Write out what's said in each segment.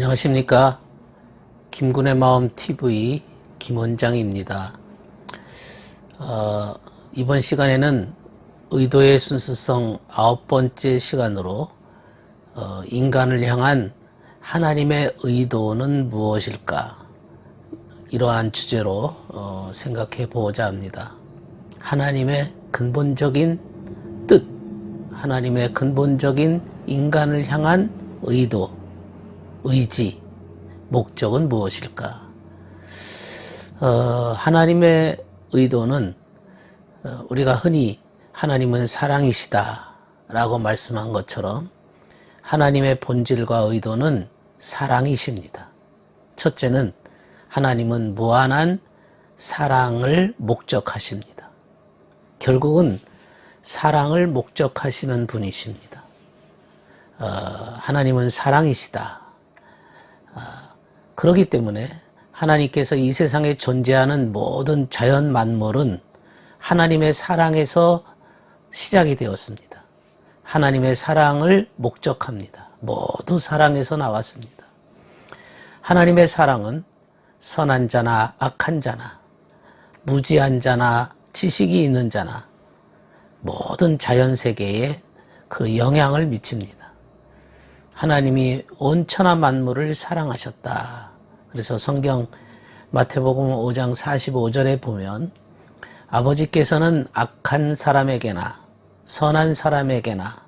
안녕하십니까. 김군의 마음 TV 김원장입니다. 이번 시간에는 의도의 순수성 9번째 시간으로 인간을 향한 하나님의 의도는 무엇일까? 이러한 주제로 생각해 보고자 합니다. 하나님의 근본적인 뜻, 하나님의 근본적인 인간을 향한 의도, 의지, 목적은 무엇일까? 하나님의 의도는 우리가 흔히 하나님은 사랑이시다 라고 말씀한 것처럼 하나님의 본질과 의도는 사랑이십니다. 첫째는 하나님은 무한한 사랑을 목적하십니다. 결국은 사랑을 목적하시는 분이십니다. 하나님은 사랑이시다. 그렇기 때문에 하나님께서 이 세상에 존재하는 모든 자연 만물은 하나님의 사랑에서 시작이 되었습니다. 하나님의 사랑을 목적합니다. 모두 사랑에서 나왔습니다. 하나님의 사랑은 선한 자나 악한 자나 무지한 자나 지식이 있는 자나 모든 자연 세계에 그 영향을 미칩니다. 하나님이 온 천하 만물을 사랑하셨다. 그래서 성경 마태복음 5장 45절에 보면 아버지께서는 악한 사람에게나 선한 사람에게나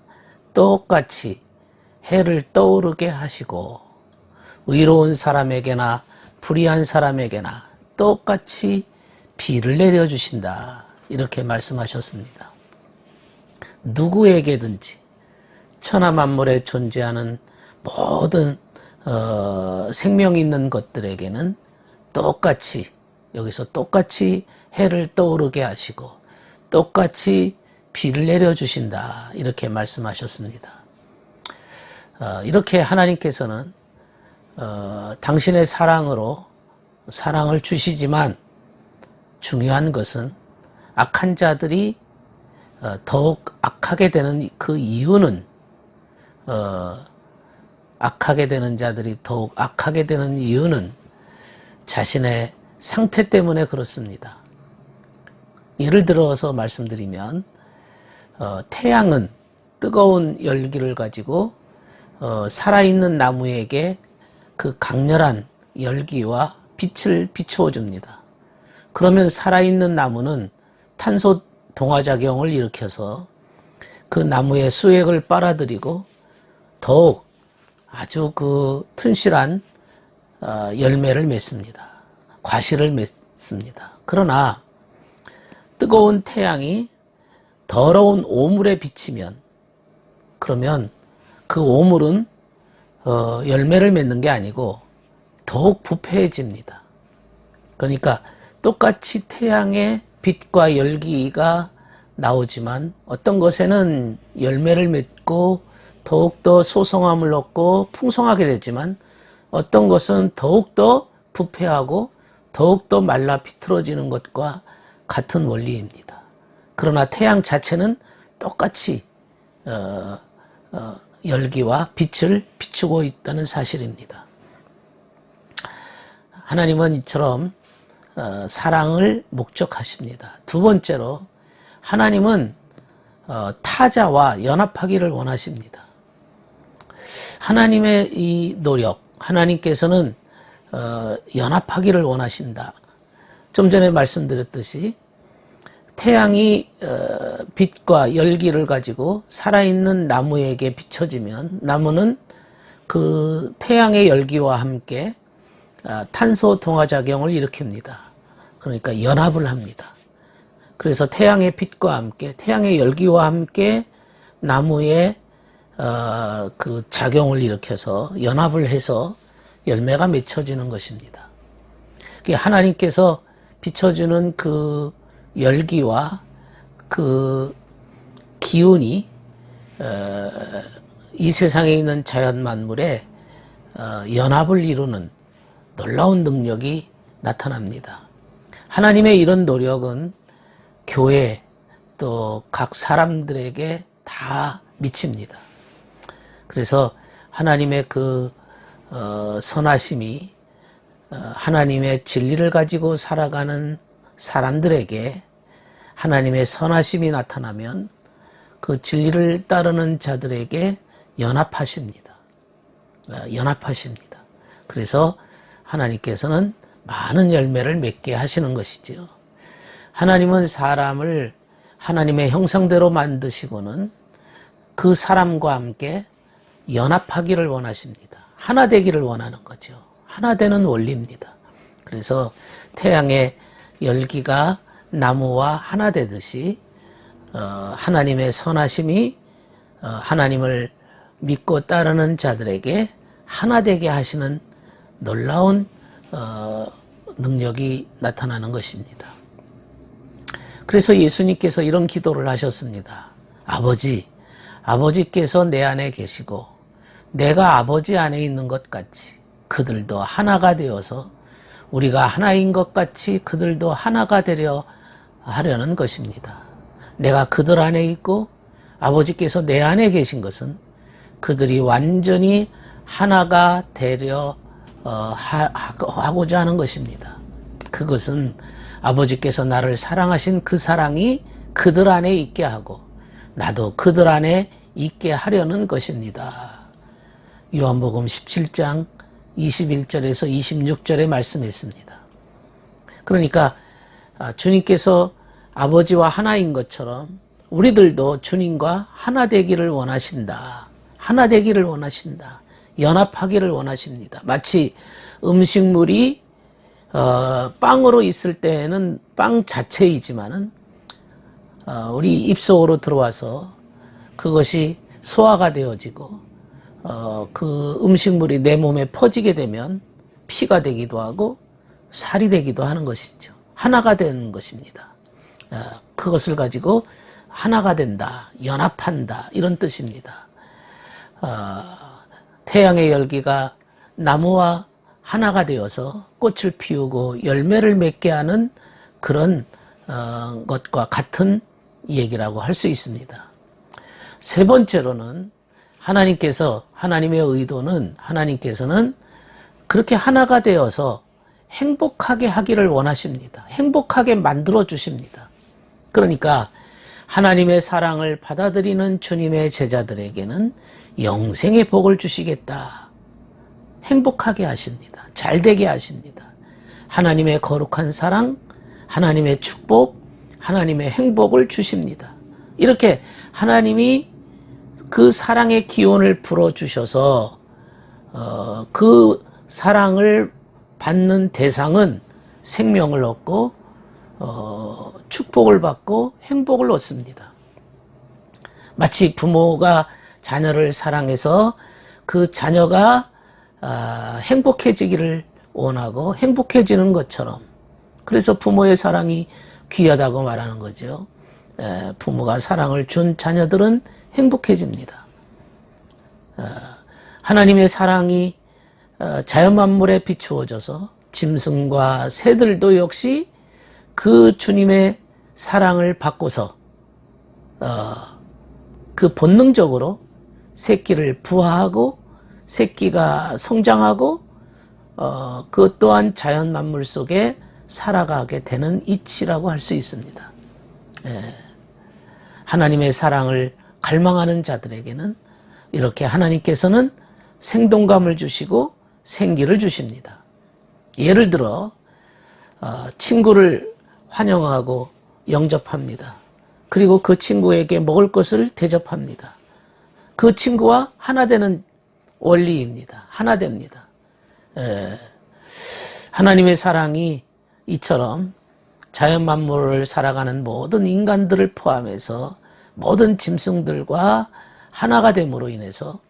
똑같이 해를 떠오르게 하시고 의로운 사람에게나 불의한 사람에게나 똑같이 비를 내려주신다. 이렇게 말씀하셨습니다. 누구에게든지 천하 만물에 존재하는 모든 생명 있는 것들에게는 똑같이 여기서 똑같이 해를 떠오르게 하시고 똑같이 비를 내려주신다. 이렇게 말씀하셨습니다. 이렇게 하나님께서는 당신의 사랑으로 사랑을 주시지만 중요한 것은 악한 자들이 더욱 악하게 되는 그 이유는 악하게 되는 자들이 더욱 악하게 되는 이유는 자신의 상태 때문에 그렇습니다. 예를 들어서 말씀드리면 태양은 뜨거운 열기를 가지고 살아있는 나무에게 그 강렬한 열기와 빛을 비추어 줍니다. 그러면 살아있는 나무는 탄소 동화작용을 일으켜서 그 나무의 수액을 빨아들이고 더욱 아주 그 튼실한 열매를 맺습니다. 과실을 맺습니다. 그러나 뜨거운 태양이 더러운 오물에 비치면 그러면 그 오물은 열매를 맺는 게 아니고 더욱 부패해집니다. 그러니까 똑같이 태양의 빛과 열기가 나오지만 어떤 것에는 열매를 맺고 더욱더 소성함을 얻고 풍성하게 되지만 어떤 것은 더욱더 부패하고 더욱더 말라 비틀어지는 것과 같은 원리입니다. 그러나 태양 자체는 똑같이 열기와 빛을 비추고 있다는 사실입니다. 하나님은 이처럼 사랑을 목적하십니다. 두 번째로 하나님은 타자와 연합하기를 원하십니다. 하나님의 이 노력, 하나님께서는 연합하기를 원하신다. 좀 전에 말씀드렸듯이 태양이 빛과 열기를 가지고 살아있는 나무에게 비춰지면 나무는 그 태양의 열기와 함께 탄소 동화작용을 일으킵니다. 그러니까 연합을 합니다. 그래서 태양의 빛과 함께 태양의 열기와 함께 나무의 그 작용을 일으켜서 연합을 해서 열매가 맺혀지는 것입니다. 하나님께서 비춰주는 그 열기와 그 기운이 이 세상에 있는 자연 만물에 연합을 이루는 놀라운 능력이 나타납니다. 하나님의 이런 노력은 교회 또 각 사람들에게 다 미칩니다. 그래서 하나님의 그 선하심이 하나님의 진리를 가지고 살아가는 사람들에게 하나님의 선하심이 나타나면 그 진리를 따르는 자들에게 연합하십니다. 연합하십니다. 그래서 하나님께서는 많은 열매를 맺게 하시는 것이지요. 하나님은 사람을 하나님의 형상대로 만드시고는 그 사람과 함께 연합하기를 원하십니다. 하나 되기를 원하는 거죠. 하나 되는 원리입니다. 그래서 태양의 열기가 나무와 하나 되듯이 하나님의 선하심이 하나님을 믿고 따르는 자들에게 하나 되게 하시는 놀라운 능력이 나타나는 것입니다. 그래서 예수님께서 이런 기도를 하셨습니다. 아버지께서 내 안에 계시고 내가 아버지 안에 있는 것 같이 그들도 하나가 되어서 우리가 하나인 것 같이 그들도 하나가 되려 하려는 것입니다. 내가 그들 안에 있고 아버지께서 내 안에 계신 것은 그들이 완전히 하나가 되려 하고자 하는 것입니다. 그것은 아버지께서 나를 사랑하신 그 사랑이 그들 안에 있게 하고 나도 그들 안에 있게 하려는 것입니다. 요한복음 17장 21절에서 26절에 말씀했습니다. 그러니까 주님께서 아버지와 하나인 것처럼 우리들도 주님과 하나 되기를 원하신다. 하나 되기를 원하신다. 연합하기를 원하십니다. 마치 음식물이 빵으로 있을 때에는 빵 자체이지만은 우리 입속으로 들어와서 그것이 소화가 되어지고 그 음식물이 내 몸에 퍼지게 되면 피가 되기도 하고 살이 되기도 하는 것이죠. 하나가 되는 것입니다. 그것을 가지고 하나가 된다, 연합한다 이런 뜻입니다. 태양의 열기가 나무와 하나가 되어서 꽃을 피우고 열매를 맺게 하는 그런 것과 같은 얘기라고 할 수 있습니다. 세 번째로는 하나님의 의도는 하나님께서는 그렇게 하나가 되어서 행복하게 하기를 원하십니다. 행복하게 만들어 주십니다. 그러니까 하나님의 사랑을 받아들이는 주님의 제자들에게는 영생의 복을 주시겠다. 행복하게 하십니다. 잘되게 하십니다. 하나님의 거룩한 사랑, 하나님의 축복, 하나님의 행복을 주십니다. 이렇게 하나님이 그 사랑의 기원을 불어주셔서 그 사랑을 받는 대상은 생명을 얻고 축복을 받고 행복을 얻습니다. 마치 부모가 자녀를 사랑해서 그 자녀가 행복해지기를 원하고 행복해지는 것처럼 그래서 부모의 사랑이 귀하다고 말하는 거죠. 부모가 사랑을 준 자녀들은 행복해집니다. 하나님의 사랑이 자연 만물에 비추어져서 짐승과 새들도 역시 그 주님의 사랑을 받고서 그 본능적으로 새끼를 부화하고 새끼가 성장하고 그 또한 자연 만물 속에 살아가게 되는 이치라고 할 수 있습니다. 하나님의 사랑을 갈망하는 자들에게는 이렇게 하나님께서는 생동감을 주시고 생기를 주십니다. 예를 들어 친구를 환영하고 영접합니다. 그리고 그 친구에게 먹을 것을 대접합니다. 그 친구와 하나 되는 원리입니다. 하나 됩니다. 하나님의 사랑이 이처럼 자연 만물을 살아가는 모든 인간들을 포함해서 모든 짐승들과 하나가 됨으로 인해서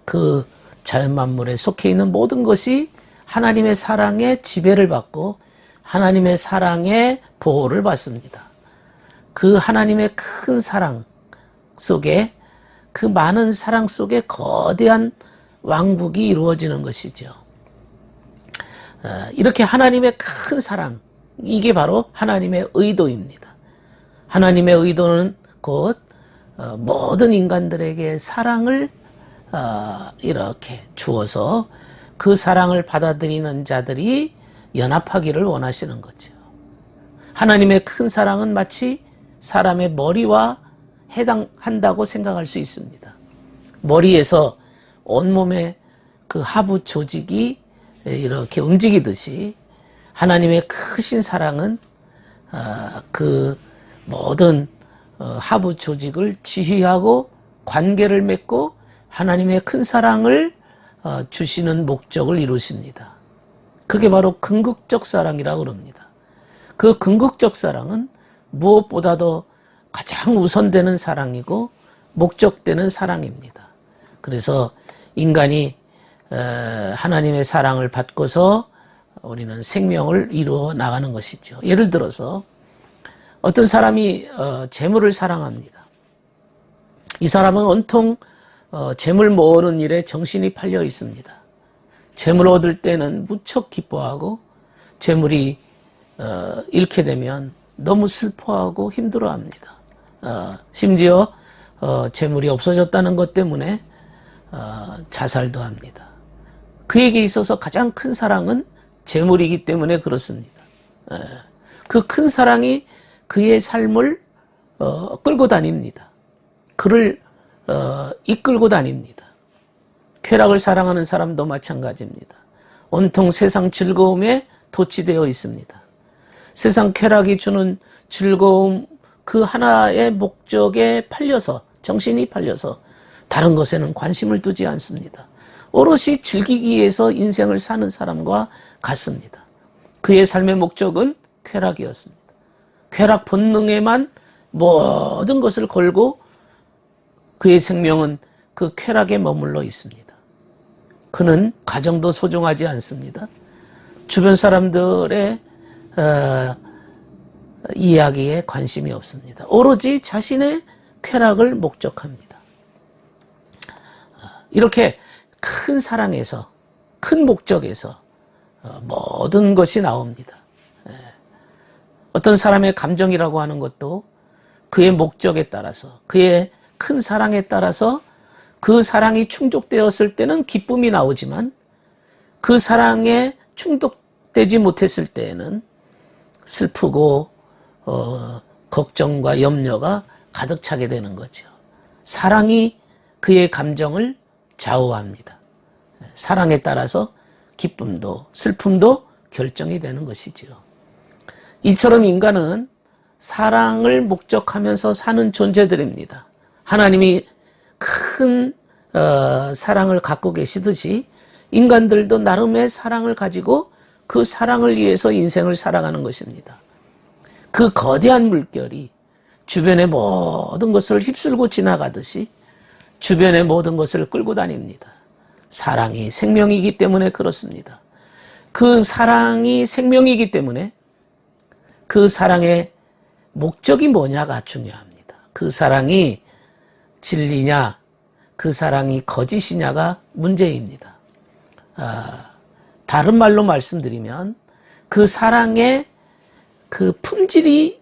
그 자연 만물에 속해 있는 모든 것이 하나님의 사랑의 지배를 받고 하나님의 사랑의 보호를 받습니다. 그 하나님의 큰 사랑 속에 그 많은 사랑 속에 거대한 왕국이 이루어지는 것이죠. 이렇게 하나님의 큰 사랑, 이게 바로 하나님의 의도입니다. 하나님의 의도는 곧 모든 인간들에게 사랑을 이렇게 주어서 그 사랑을 받아들이는 자들이 연합하기를 원하시는 거죠. 하나님의 큰 사랑은 마치 사람의 머리와 해당한다고 생각할 수 있습니다. 머리에서 온몸의 그 하부 조직이 이렇게 움직이듯이 하나님의 크신 사랑은 그 모든 하부 조직을 지휘하고 관계를 맺고 하나님의 큰 사랑을 주시는 목적을 이루십니다. 그게 바로 궁극적 사랑이라고 그럽니다. 그 궁극적 사랑은 무엇보다도 가장 우선되는 사랑이고 목적되는 사랑입니다. 그래서 인간이 하나님의 사랑을 받고서 우리는 생명을 이루어 나가는 것이죠. 예를 들어서 어떤 사람이 재물을 사랑합니다. 이 사람은 온통 재물 모으는 일에 정신이 팔려 있습니다. 재물 얻을 때는 무척 기뻐하고 재물이 잃게 되면 너무 슬퍼하고 힘들어합니다. 심지어 재물이 없어졌다는 것 때문에 자살도 합니다. 그에게 있어서 가장 큰 사랑은 재물이기 때문에 그렇습니다. 그 큰 사랑이 그의 삶을 끌고 다닙니다. 그를 이끌고 다닙니다. 쾌락을 사랑하는 사람도 마찬가지입니다. 온통 세상 즐거움에 도취되어 있습니다. 세상 쾌락이 주는 즐거움 그 하나의 목적에 팔려서 정신이 팔려서 다른 것에는 관심을 두지 않습니다. 오롯이 즐기기 위해서 인생을 사는 사람과 같습니다. 그의 삶의 목적은 쾌락이었습니다. 쾌락 본능에만 모든 것을 걸고 그의 생명은 그 쾌락에 머물러 있습니다. 그는 가정도 소중하지 않습니다. 주변 사람들의 이야기에 관심이 없습니다. 오로지 자신의 쾌락을 목적합니다. 이렇게 큰 사랑에서, 큰 목적에서 모든 것이 나옵니다. 어떤 사람의 감정이라고 하는 것도 그의 목적에 따라서, 그의 큰 사랑에 따라서 그 사랑이 충족되었을 때는 기쁨이 나오지만 그 사랑에 충족되지 못했을 때에는 슬프고 걱정과 염려가 가득 차게 되는 거죠. 사랑이 그의 감정을 좌우합니다. 사랑에 따라서 기쁨도 슬픔도 결정이 되는 것이지요. 이처럼 인간은 사랑을 목적하면서 사는 존재들입니다. 하나님이 큰 사랑을 갖고 계시듯이 인간들도 나름의 사랑을 가지고 그 사랑을 위해서 인생을 살아가는 것입니다. 그 거대한 물결이 주변의 모든 것을 휩쓸고 지나가듯이 주변의 모든 것을 끌고 다닙니다. 사랑이 생명이기 때문에 그렇습니다. 그 사랑이 생명이기 때문에 그 사랑의 목적이 뭐냐가 중요합니다. 그 사랑이 진리냐, 그 사랑이 거짓이냐가 문제입니다. 다른 말로 말씀드리면 그 사랑의 그 품질이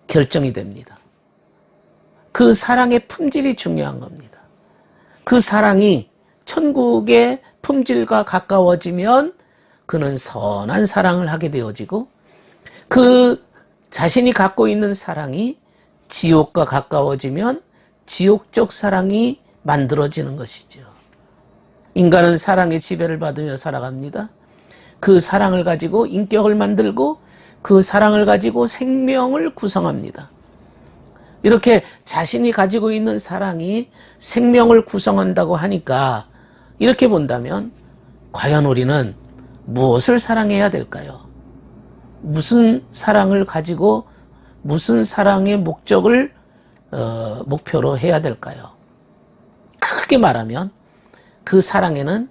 결정이 됩니다. 그 사랑의 품질이 중요한 겁니다. 그 사랑이 천국의 품질과 가까워지면 그는 선한 사랑을 하게 되어지고 그 자신이 갖고 있는 사랑이 지옥과 가까워지면 지옥적 사랑이 만들어지는 것이죠. 인간은 사랑의 지배를 받으며 살아갑니다. 그 사랑을 가지고 인격을 만들고 그 사랑을 가지고 생명을 구성합니다. 이렇게 자신이 가지고 있는 사랑이 생명을 구성한다고 하니까 이렇게 본다면 과연 우리는 무엇을 사랑해야 될까요? 무슨 사랑을 가지고 무슨 사랑의 목적을 목표로 해야 될까요? 크게 말하면 그 사랑에는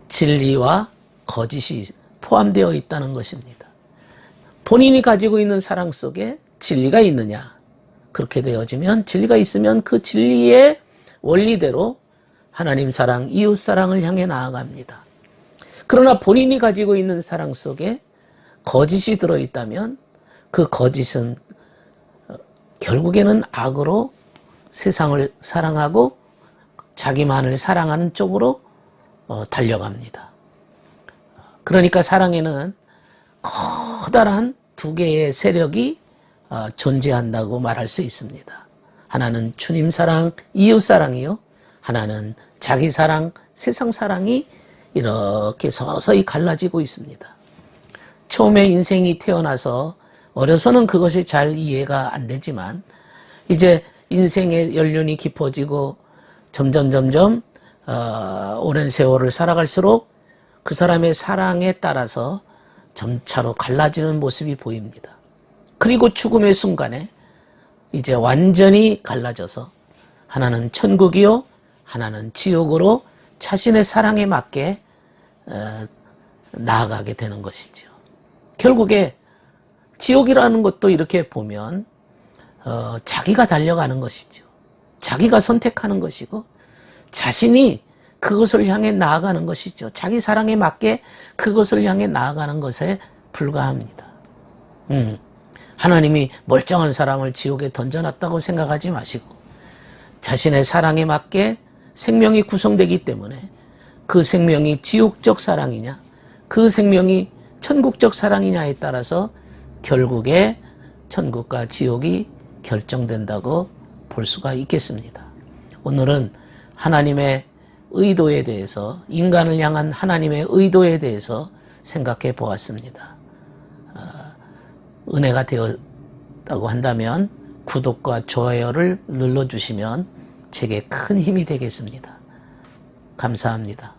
진리와 거짓이 포함되어 있다는 것입니다. 본인이 가지고 있는 사랑 속에 진리가 있느냐? 그렇게 되어지면 진리가 있으면 그 진리의 원리대로 하나님 사랑, 이웃 사랑을 향해 나아갑니다. 그러나 본인이 가지고 있는 사랑 속에 거짓이 들어있다면 그 거짓은 결국에는 악으로 세상을 사랑하고 자기만을 사랑하는 쪽으로 달려갑니다. 그러니까 사랑에는 커다란 두 개의 세력이 존재한다고 말할 수 있습니다. 하나는 주님 사랑, 이웃 사랑이요. 하나는 자기 사랑, 세상 사랑이 이렇게 서서히 갈라지고 있습니다. 처음에 인생이 태어나서 어려서는 그것이 잘 이해가 안 되지만 이제 인생의 연륜이 깊어지고 점점 오랜 세월을 살아갈수록 그 사람의 사랑에 따라서 점차로 갈라지는 모습이 보입니다. 그리고 죽음의 순간에 이제 완전히 갈라져서 하나는 천국이요, 하나는 지옥으로 자신의 사랑에 맞게 나아가게 되는 것이죠. 결국에 지옥이라는 것도 이렇게 보면 자기가 달려가는 것이죠. 자기가 선택하는 것이고 자신이 그것을 향해 나아가는 것이죠. 자기 사랑에 맞게 그것을 향해 나아가는 것에 불과합니다. 하나님이 멀쩡한 사람을 지옥에 던져놨다고 생각하지 마시고 자신의 사랑에 맞게 생명이 구성되기 때문에 그 생명이 지옥적 사랑이냐 그 생명이 천국적 사랑이냐에 따라서 결국에 천국과 지옥이 결정된다고 볼 수가 있겠습니다. 오늘은 하나님의 의도에 대해서, 인간을 향한 하나님의 의도에 대해서 생각해 보았습니다. 은혜가 되었다고 한다면 구독과 좋아요를 눌러주시면 제게 큰 힘이 되겠습니다. 감사합니다.